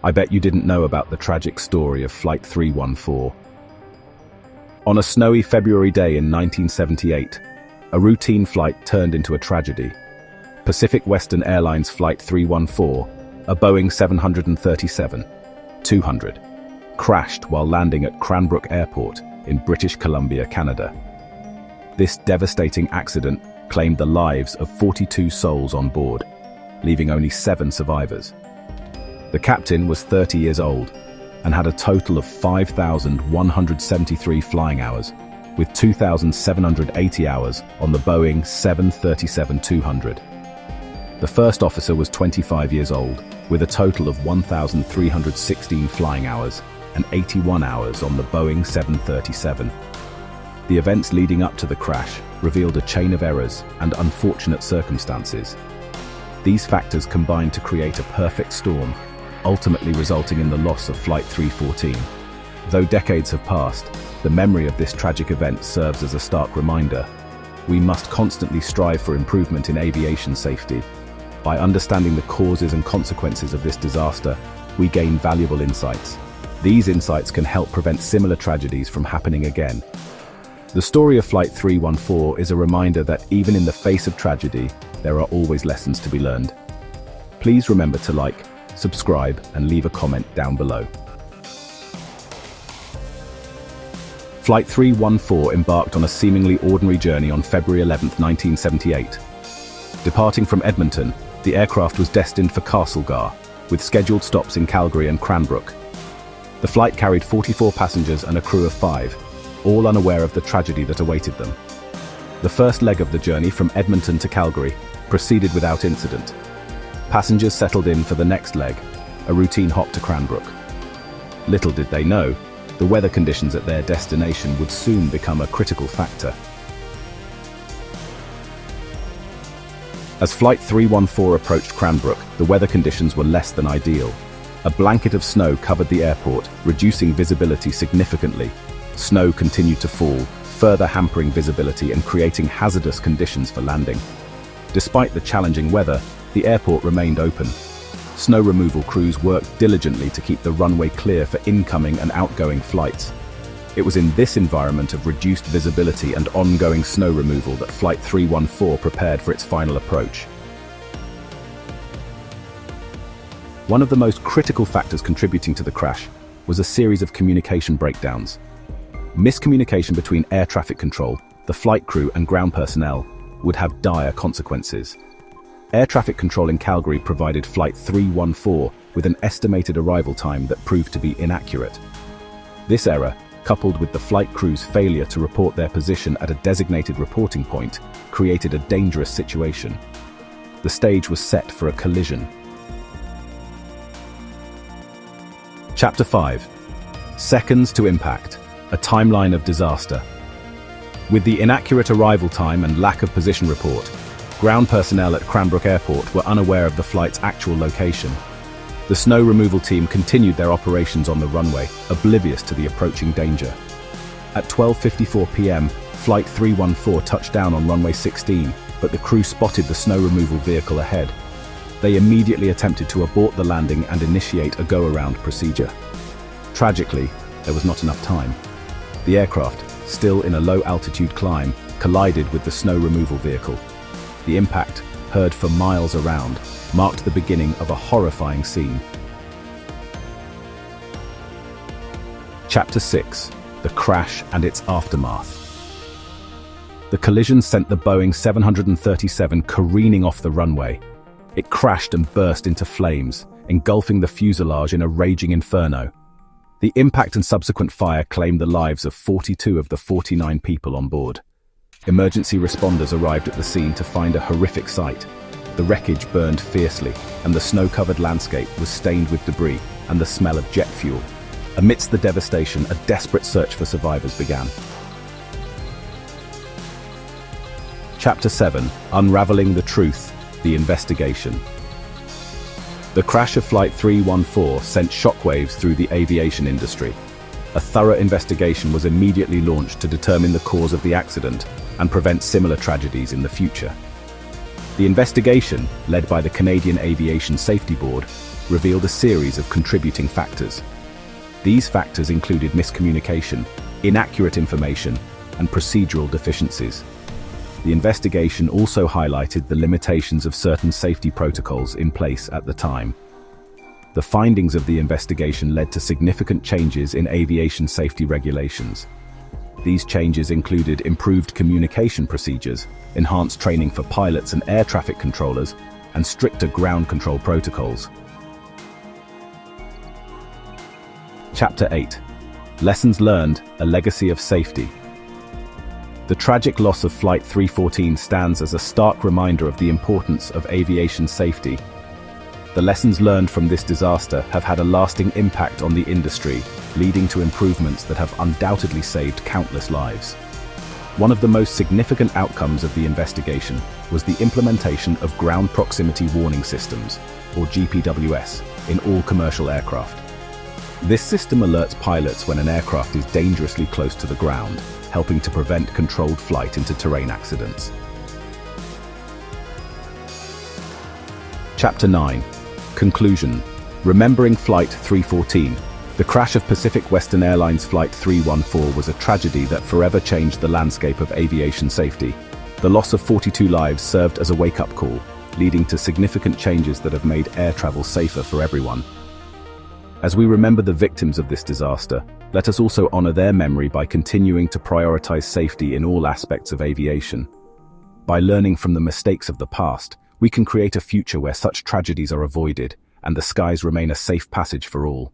I bet you didn't know about the tragic story of Flight 314. On a snowy February day in 1978, a routine flight turned into a tragedy. Pacific Western Airlines Flight 314, a Boeing 737-200, crashed while landing at Cranbrook Airport in British Columbia, Canada. This devastating accident claimed the lives of 42 souls on board, leaving only 7 survivors. The captain was 30 years old and had a total of 5,173 flying hours, with 2,780 hours on the Boeing 737-200. The first officer was 25 years old, with a total of 1,316 flying hours and 81 hours on the Boeing 737. The events leading up to the crash revealed a chain of errors and unfortunate circumstances. These factors combined to create a perfect storm, ultimately resulting in the loss of Flight 314. Though decades have passed, the memory of this tragic event serves as a stark reminder. We must constantly strive for improvement in aviation safety. By understanding the causes and consequences of this disaster, we gain valuable insights. These insights can help prevent similar tragedies from happening again. The story of Flight 314 is a reminder that even in the face of tragedy, there are always lessons to be learned. Please remember to like, subscribe, and leave a comment down below. Flight 314 embarked on a seemingly ordinary journey on February 11, 1978. Departing from Edmonton, the aircraft was destined for Castlegar, with scheduled stops in Calgary and Cranbrook. The flight carried 44 passengers and a crew of 5, all unaware of the tragedy that awaited them. The first leg of the journey from Edmonton to Calgary proceeded without incident. Passengers settled in for the next leg, a routine hop to Cranbrook. Little did they know, the weather conditions at their destination would soon become a critical factor. As Flight 314 approached Cranbrook, the weather conditions were less than ideal. A blanket of snow covered the airport, reducing visibility significantly. Snow continued to fall, further hampering visibility and creating hazardous conditions for landing. Despite the challenging weather, the airport remained open. Snow removal crews worked diligently to keep the runway clear for incoming and outgoing flights. It was in this environment of reduced visibility and ongoing snow removal that Flight 314 prepared for its final approach. One of the most critical factors contributing to the crash was a series of communication breakdowns. Miscommunication between air traffic control, the flight crew, and ground personnel would have dire consequences. Air traffic control in Calgary provided Flight 314 with an estimated arrival time that proved to be inaccurate. This error, coupled with the flight crew's failure to report their position at a designated reporting point, created a dangerous situation. The stage was set for a collision. Chapter 5. Seconds to impact. A timeline of disaster. With the inaccurate arrival time and lack of position report, ground personnel at Cranbrook Airport were unaware of the flight's actual location. The snow removal team continued their operations on the runway, oblivious to the approaching danger. At 12:54 p.m., Flight 314 touched down on runway 16, but the crew spotted the snow removal vehicle ahead. They immediately attempted to abort the landing and initiate a go-around procedure. Tragically, there was not enough time. The aircraft, still in a low-altitude climb, collided with the snow removal vehicle. The impact, heard for miles around, marked the beginning of a horrifying scene. Chapter 6. The Crash and its Aftermath. The collision sent the Boeing 737 careening off the runway. It crashed and burst into flames, engulfing the fuselage in a raging inferno. The impact and subsequent fire claimed the lives of 42 of the 49 people on board. Emergency responders arrived at the scene to find a horrific sight. The wreckage burned fiercely, and the snow-covered landscape was stained with debris and the smell of jet fuel. Amidst the devastation, a desperate search for survivors began. Chapter 7. Unravelling the Truth, the Investigation. The crash of Flight 314 sent shockwaves through the aviation industry. A thorough investigation was immediately launched to determine the cause of the accident and prevent similar tragedies in the future. The investigation, led by the Canadian Aviation Safety Board, revealed a series of contributing factors. These factors included miscommunication, inaccurate information, and procedural deficiencies. The investigation also highlighted the limitations of certain safety protocols in place at the time. The findings of the investigation led to significant changes in aviation safety regulations. These changes included improved communication procedures, enhanced training for pilots and air traffic controllers, and stricter ground control protocols. Chapter 8. Lessons Learned, a Legacy of Safety. The tragic loss of Flight 314 stands as a stark reminder of the importance of aviation safety. The lessons learned from this disaster have had a lasting impact on the industry, leading to improvements that have undoubtedly saved countless lives. One of the most significant outcomes of the investigation was the implementation of Ground Proximity Warning Systems, or GPWS, in all commercial aircraft. This system alerts pilots when an aircraft is dangerously close to the ground, helping to prevent controlled flight into terrain accidents. Chapter 9. Conclusion. Remembering Flight 314. The crash of Pacific Western Airlines Flight 314 was a tragedy that forever changed the landscape of aviation safety. The loss of 42 lives served as a wake-up call, leading to significant changes that have made air travel safer for everyone. As we remember the victims of this disaster, let us also honor their memory by continuing to prioritize safety in all aspects of aviation. By learning from the mistakes of the past, we can create a future where such tragedies are avoided and the skies remain a safe passage for all.